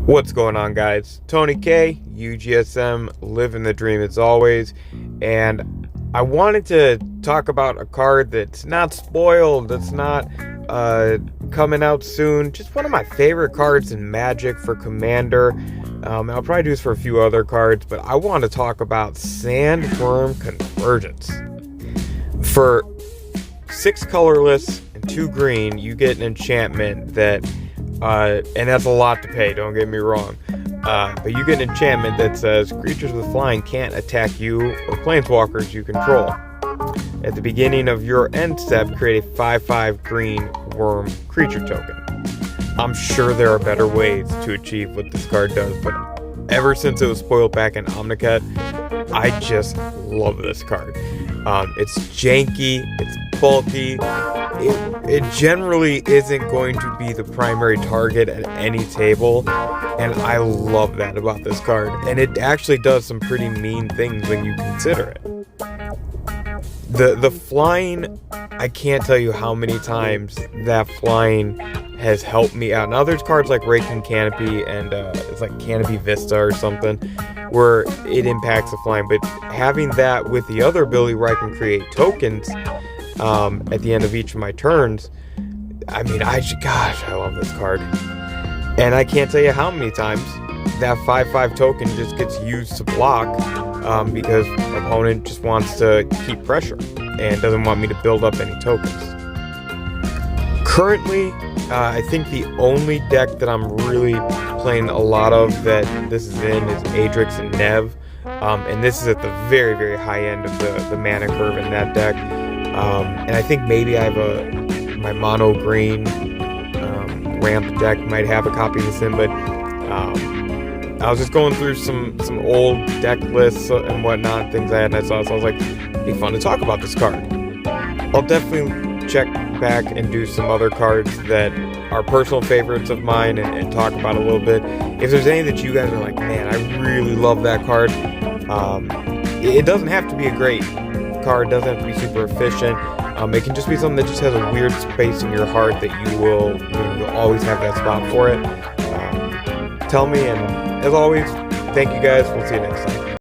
What's going on, guys? Tony K, UGSM, living the dream as always, and I wanted to talk about a card that's not spoiled, that's not coming out soon, just one of my favorite cards in Magic for Commander. I'll probably do this for a few other cards, but I want to talk about Sandworm Convergence. For 6 colorless and 2 green, you get an enchantment that and that's a lot to pay, don't get me wrong. But you get an enchantment that says creatures with flying can't attack you or planeswalkers you control. At the beginning of your end step, create a 5/5 green worm creature token. I'm sure there are better ways to achieve what this card does, but ever since it was spoiled back in Omnicut, I just love this card. It's janky, it's bulky, it generally isn't going to be the primary target at any table, and I love that about this card. And it actually does some pretty mean things when you consider it. The flying, I can't tell you how many times that flying has helped me out. Now there's cards like Raking Canopy and it's like Canopy Vista or something where it impacts the flying, but having that with the other ability where I can create tokens at the end of each of my turns, I mean, gosh, I love this card. And I can't tell you how many times that 5/5 token just gets used to block because the opponent just wants to keep pressure and doesn't want me to build up any tokens. Currently, I think the only deck that I'm really playing a lot of that this is in is Adrix and Nev, and this is at the very, very high end of the mana curve in that deck. And I think maybe I have my mono green ramp deck might have a copy of this in, but I was just going through some old deck lists and whatnot, things I had, and I saw, so I was like, it'd be fun to talk about this card. I'll definitely check back and do some other cards that are personal favorites of mine and talk about it a little bit. If there's any that you guys are like, man, I really love that card, it doesn't have to be a great card, doesn't have to be super efficient. It can just be something that just has a weird space in your heart that you'll always have that spot for it. Tell me, and as always, thank you guys. We'll see you next time.